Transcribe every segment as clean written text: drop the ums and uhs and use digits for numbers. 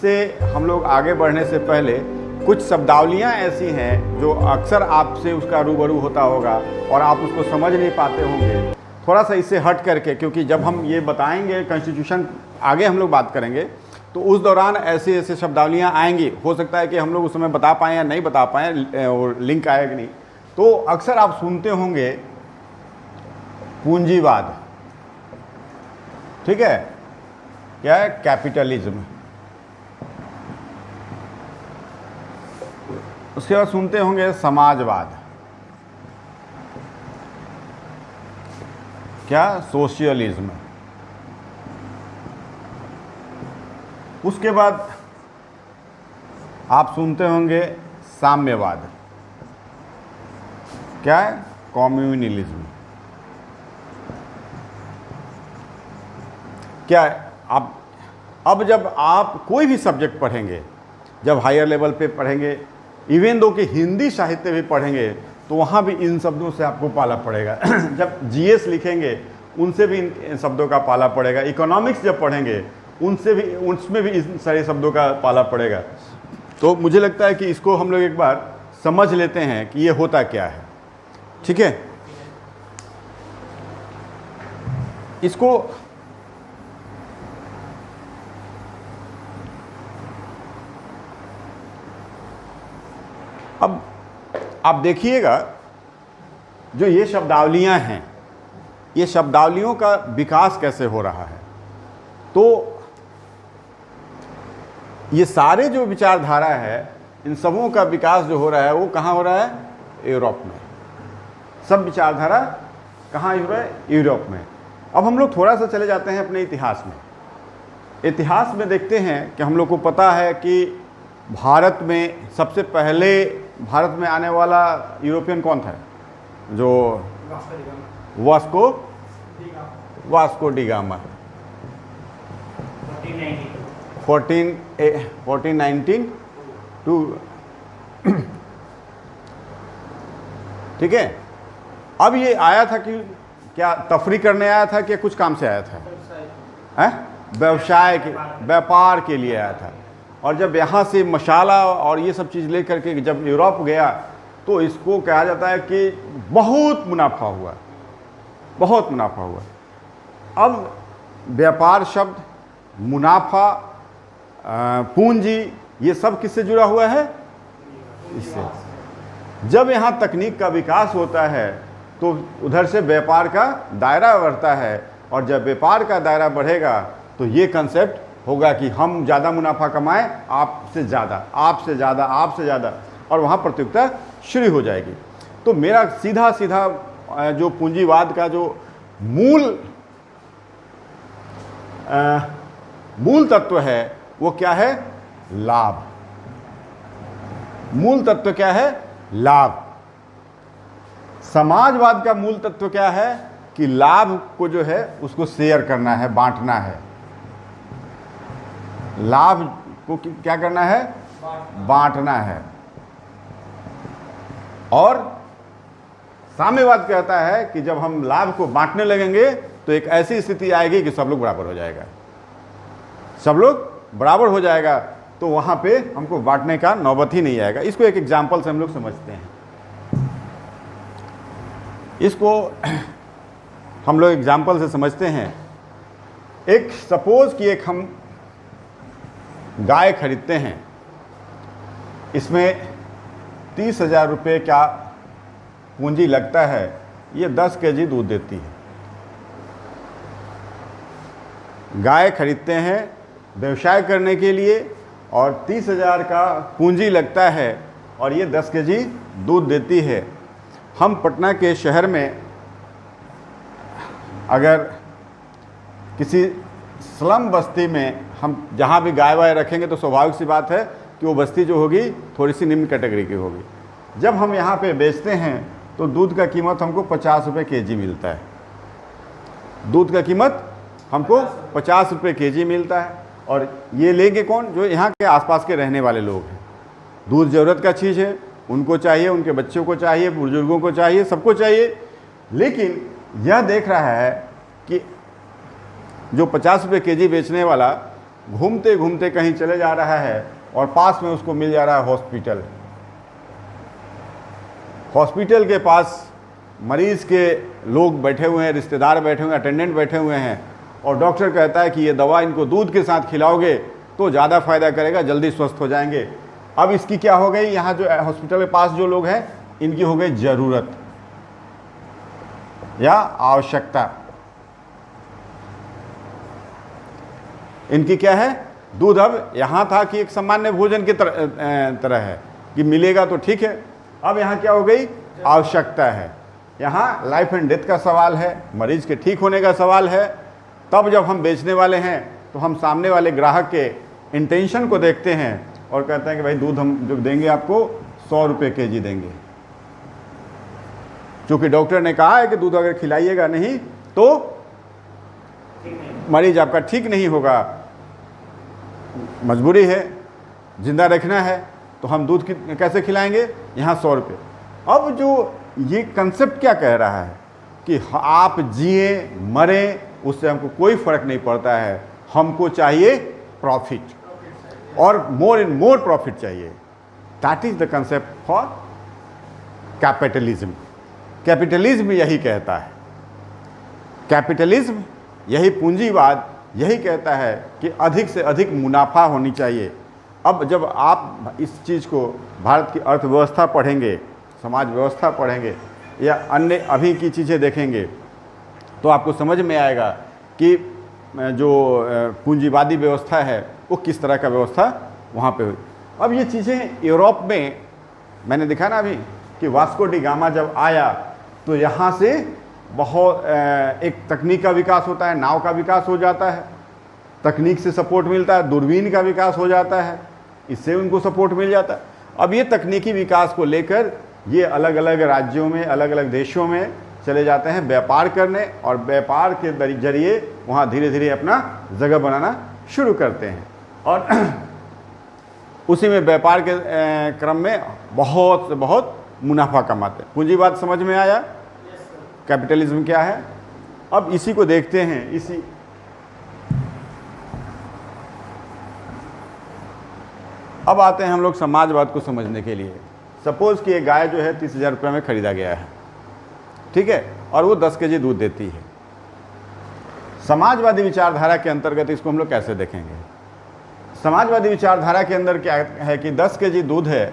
इससे हम लोग आगे बढ़ने से पहले कुछ शब्दावलियाँ ऐसी हैं जो अक्सर आपसे उसका रूबरू होता होगा और आप उसको समझ नहीं पाते होंगे। थोड़ा सा इससे हट करके, क्योंकि जब हम ये बताएंगे कॉन्स्टिट्यूशन आगे हम लोग बात करेंगे तो उस दौरान ऐसे ऐसे शब्दावलियाँ आएंगी, हो सकता है कि हम लोग उस समय बता पाएँ या नहीं बता पाएँ और लिंक आएगा कि नहीं। तो अक्सर आप सुनते होंगे पूंजीवाद, ठीक है, क्या है, कैपिटलिज्म। उसके बाद सुनते होंगे समाजवाद, क्या, सोशलिज्म। उसके बाद आप सुनते होंगे साम्यवाद, क्या है, कम्युनलिज्म। क्या है, अब जब आप कोई भी सब्जेक्ट पढ़ेंगे, जब हायर लेवल पे पढ़ेंगे, इवन दो कि हिंदी साहित्य भी पढ़ेंगे, तो वहाँ भी इन शब्दों से आपको पाला पड़ेगा। जब जीएस लिखेंगे उनसे भी इन शब्दों का पाला पड़ेगा। इकोनॉमिक्स जब पढ़ेंगे उसमें भी इन सारे शब्दों का पाला पड़ेगा। तो मुझे लगता है कि इसको हम लोग एक बार समझ लेते हैं कि ये होता क्या है, ठीक है। इसको अब आप देखिएगा, जो ये शब्दावलियां हैं, ये शब्दावलियों का विकास कैसे हो रहा है। तो ये सारे जो विचारधारा है, इन सबों का विकास जो हो रहा है वो कहाँ हो रहा है, यूरोप में। सब विचारधारा कहाँ हो रहा है, यूरोप में। अब हम लोग थोड़ा सा चले जाते हैं अपने इतिहास में। इतिहास में देखते हैं कि हम लोग को पता है कि भारत में सबसे पहले भारत में आने वाला यूरोपियन कौन था, जो वास्को डी गामा, 1492, ठीक है। अब ये आया था कि क्या तफरी करने आया था कि कुछ काम से आया था, व्यवसाय के, व्यापार के लिए आया था। और जब यहाँ से मसाला और ये सब चीज़ लेकर के जब यूरोप गया तो इसको कहा जाता है कि बहुत मुनाफा हुआ, बहुत मुनाफा हुआ। अब व्यापार शब्द, मुनाफा, पूंजी, ये सब किससे जुड़ा हुआ है, इससे। जब यहाँ तकनीक का विकास होता है तो उधर से व्यापार का दायरा बढ़ता है, और जब व्यापार का दायरा बढ़ेगा तो ये कंसेप्ट होगा कि हम ज़्यादा मुनाफा कमाएं, आपसे ज़्यादा, आपसे ज़्यादा, आपसे ज़्यादा, और वहाँ प्रतियोगिता शुरू हो जाएगी। तो मेरा सीधा सीधा जो पूंजीवाद का जो मूल तत्व है वो क्या है, लाभ। मूल तत्व क्या है, लाभ। समाजवाद का मूल तत्व क्या है कि लाभ को जो है उसको शेयर करना है, बांटना है। लाभ को क्या करना है, बांटना है। और साम्यवाद कहता है कि जब हम लाभ को बांटने लगेंगे तो एक ऐसी स्थिति आएगी कि सब लोग बराबर हो जाएगा, सब लोग बराबर हो जाएगा, तो वहां पे हमको बांटने का नौबत ही नहीं आएगा। इसको एक एग्जाम्पल से हम लोग समझते हैं। इसको हम लोग एग्जाम्पल से समझते हैं। एक सपोज कि एक हम गाय खरीदते हैं, इसमें 30,000 रुपये का पूंजी लगता है, ये 10 केजी दूध देती है। गाय खरीदते हैं व्यवसाय करने के लिए और 30,000 का पूंजी लगता है और ये 10 केजी दूध देती है। हम पटना के शहर में अगर किसी स्लम बस्ती में हम जहाँ भी गाय वाय रखेंगे तो स्वाभाविक सी बात है कि वो बस्ती जो होगी थोड़ी सी निम्न कैटेगरी की होगी। जब हम यहाँ पे बेचते हैं तो दूध का कीमत हमको 50 रुपये केजी मिलता है। दूध का कीमत हमको 50 रुपये केजी मिलता है। और ये लेंगे कौन, जो यहाँ के आसपास के रहने वाले लोग हैं। दूध ज़रूरत का चीज़ है, उनको चाहिए, उनके बच्चों को चाहिए, बुजुर्गों को चाहिए, सबको चाहिए। लेकिन यह देख रहा है कि जो 50 रुपये केजी बेचने वाला घूमते घूमते कहीं चले जा रहा है और पास में उसको मिल जा रहा है हॉस्पिटल। हॉस्पिटल के पास मरीज़ के लोग बैठे हुए हैं, रिश्तेदार बैठे हुए हैं, अटेंडेंट बैठे हुए हैं, और डॉक्टर कहता है कि ये दवा इनको दूध के साथ खिलाओगे तो ज़्यादा फायदा करेगा, जल्दी स्वस्थ हो जाएंगे। अब इसकी क्या हो गई, यहाँ जो हॉस्पिटल के पास जो लोग हैं इनकी हो गई ज़रूरत या आवश्यकता। इनकी क्या है, दूध अब यहाँ था कि एक सामान्य भोजन की तरह है कि मिलेगा तो ठीक है, अब यहाँ क्या हो गई, आवश्यकता है। यहाँ लाइफ एंड डेथ का सवाल है, मरीज के ठीक होने का सवाल है। तब जब हम बेचने वाले हैं तो हम सामने वाले ग्राहक के इंटेंशन को देखते हैं और कहते हैं कि भाई दूध हम जो देंगे आपको 100 रुपये kg देंगे, क्योंकि डॉक्टर ने कहा है कि दूध अगर खिलाइएगा नहीं तो मरीज आपका ठीक नहीं होगा, मजबूरी है, जिंदा रखना है, तो हम दूध कैसे खिलाएंगे, यहाँ 100 रुपये। अब जो ये कंसेप्ट क्या कह रहा है कि आप जिए मरे उससे हमको कोई फर्क नहीं पड़ता है, हमको चाहिए प्रॉफिट और मोर एंड मोर प्रॉफिट चाहिए। That is the concept for capitalism. Capitalism यही कहता है, कैपिटलिज्म यही पूंजीवाद यही कहता है कि अधिक से अधिक मुनाफा होनी चाहिए। अब जब आप इस चीज़ को भारत की अर्थव्यवस्था पढ़ेंगे, समाज व्यवस्था पढ़ेंगे या अन्य अभी की चीज़ें देखेंगे तो आपको समझ में आएगा कि जो पूंजीवादी व्यवस्था है वो किस तरह का व्यवस्था वहाँ पे हुई। अब ये चीज़ें यूरोप में मैंने देखा ना अभी कि वास्को डी गामा जब आया तो यहाँ से बहुत एक तकनीक का विकास होता है, नाव का विकास हो जाता है, तकनीक से सपोर्ट मिलता है, दूरबीन का विकास हो जाता है, इससे उनको सपोर्ट मिल जाता है। अब ये तकनीकी विकास को लेकर ये अलग अलग राज्यों में, अलग अलग देशों में चले जाते हैं व्यापार करने, और व्यापार के जरिए वहाँ धीरे धीरे अपना जगह बनाना शुरू करते हैं, और उसी में व्यापार के क्रम में बहुत बहुत मुनाफा कमाते हैं। पूंजीवाद समझ में आया, कैपिटलिज्म क्या है। अब इसी को देखते हैं, अब आते हैं हम लोग समाजवाद को समझने के लिए। सपोज कि एक गाय जो है 30,000 रुपये में खरीदा गया है, ठीक है, और वो 10 kg दूध देती है। समाजवादी विचारधारा के अंतर्गत इसको हम लोग कैसे देखेंगे। समाजवादी विचारधारा के अंदर क्या है कि 10 kg दूध है,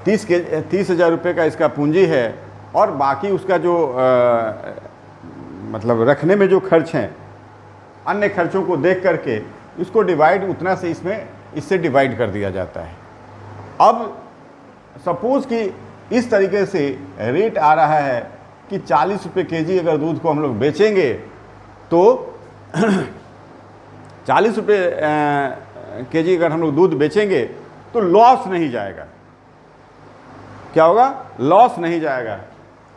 30,000 रुपये का इसका पूंजी है, और बाकी उसका जो मतलब रखने में जो खर्च हैं, अन्य खर्चों को देख करके इसको डिवाइड उतना से इससे डिवाइड कर दिया जाता है। अब सपोज कि इस तरीके से रेट आ रहा है कि 40 रुपये kg अगर दूध को हम लोग बेचेंगे तो 40 रुपये kg अगर हम लोग दूध बेचेंगे तो लॉस नहीं जाएगा। क्या होगा, लॉस नहीं जाएगा।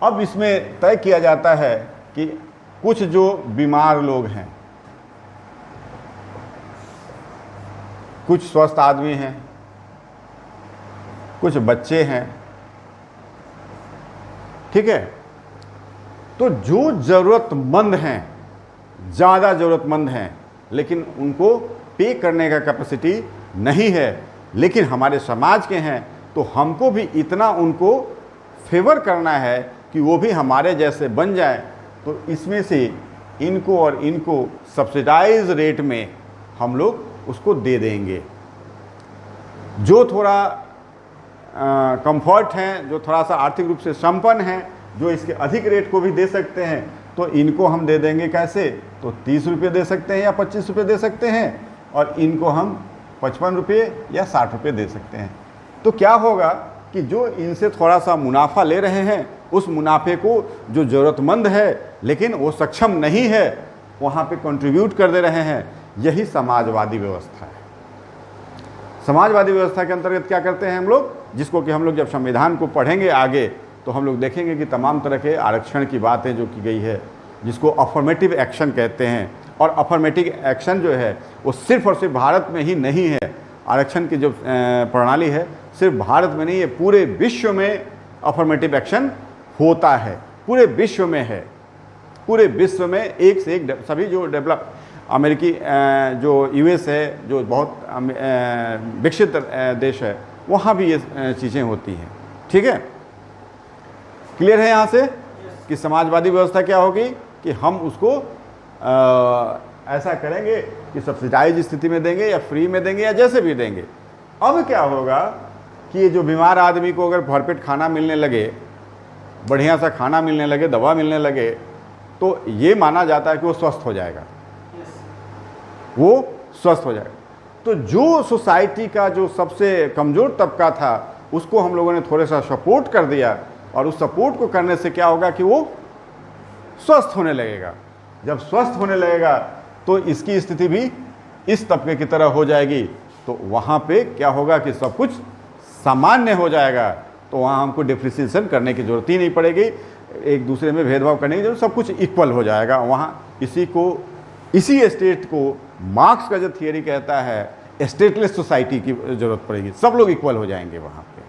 अब इसमें तय किया जाता है कि कुछ जो बीमार लोग हैं, कुछ स्वस्थ आदमी हैं, कुछ बच्चे हैं, ठीक है, तो जो ज़रूरतमंद हैं, ज़्यादा ज़रूरतमंद हैं, लेकिन उनको पे करने का कैपेसिटी नहीं है, लेकिन हमारे समाज के हैं, तो हमको भी इतना उनको फेवर करना है कि वो भी हमारे जैसे बन जाए। तो इसमें से इनको और इनको सब्सिडाइज रेट में हम लोग उसको दे देंगे। जो थोड़ा कंफर्ट हैं, जो थोड़ा सा आर्थिक रूप से संपन्न हैं, जो इसके अधिक रेट को भी दे सकते हैं, तो इनको हम दे देंगे कैसे, तो 30 रुपये दे सकते हैं या 25 रुपये दे सकते हैं, और इनको हम 55 रुपये या 60 रुपये दे सकते हैं। तो क्या होगा कि जो इनसे थोड़ा सा मुनाफा ले रहे हैं, उस मुनाफे को जो ज़रूरतमंद है लेकिन वो सक्षम नहीं है, वहाँ पे कंट्रीब्यूट कर दे रहे हैं। यही समाजवादी व्यवस्था है। समाजवादी व्यवस्था के अंतर्गत क्या करते हैं हम लोग, जिसको कि हम लोग जब संविधान को पढ़ेंगे आगे तो हम लोग देखेंगे कि तमाम तरह के आरक्षण की बातें जो की गई है, जिसको अफर्मेटिव एक्शन कहते हैं। और अफर्मेटिव एक्शन जो है वो सिर्फ और सिर्फ भारत में ही नहीं है। आरक्षण की जो प्रणाली है सिर्फ भारत में नहीं है, पूरे विश्व में अफर्मेटिव एक्शन होता है, पूरे विश्व में है। पूरे विश्व में एक से एक सभी जो अमेरिकी जो यूएस है, जो बहुत विकसित देश है, वहाँ भी ये चीज़ें होती हैं। ठीक है, क्लियर है यहाँ से कि समाजवादी व्यवस्था क्या होगी कि हम उसको ऐसा करेंगे कि सब्सिडाइज स्थिति में देंगे या फ्री में देंगे या जैसे भी देंगे। अब क्या होगा कि ये जो बीमार आदमी को अगर भरपेट खाना मिलने लगे, बढ़िया सा खाना मिलने लगे, दवा मिलने लगे, तो ये माना जाता है कि वो स्वस्थ हो जाएगा, वो स्वस्थ हो जाएगा। तो जो सोसाइटी का जो सबसे कमज़ोर तबका था उसको हम लोगों ने थोड़ा सा सपोर्ट कर दिया, और उस सपोर्ट को करने से क्या होगा कि वो स्वस्थ होने लगेगा। जब स्वस्थ होने लगेगा तो इसकी स्थिति भी इस तबके की तरह हो जाएगी, तो वहाँ पे क्या होगा कि सब कुछ सामान्य हो जाएगा। तो वहाँ हमको डिफ्रेंशिएशन करने की ज़रूरत ही नहीं पड़ेगी, एक दूसरे में भेदभाव करने की जरूरत, सब कुछ इक्वल हो जाएगा वहाँ। इसी स्टेट को मार्क्स का जो थियरी कहता है स्टेटलेस सोसाइटी की ज़रूरत पड़ेगी, सब लोग इक्वल हो जाएंगे वहाँ पे,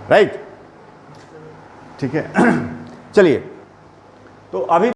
राइट। ठीक है चलिए, तो अभी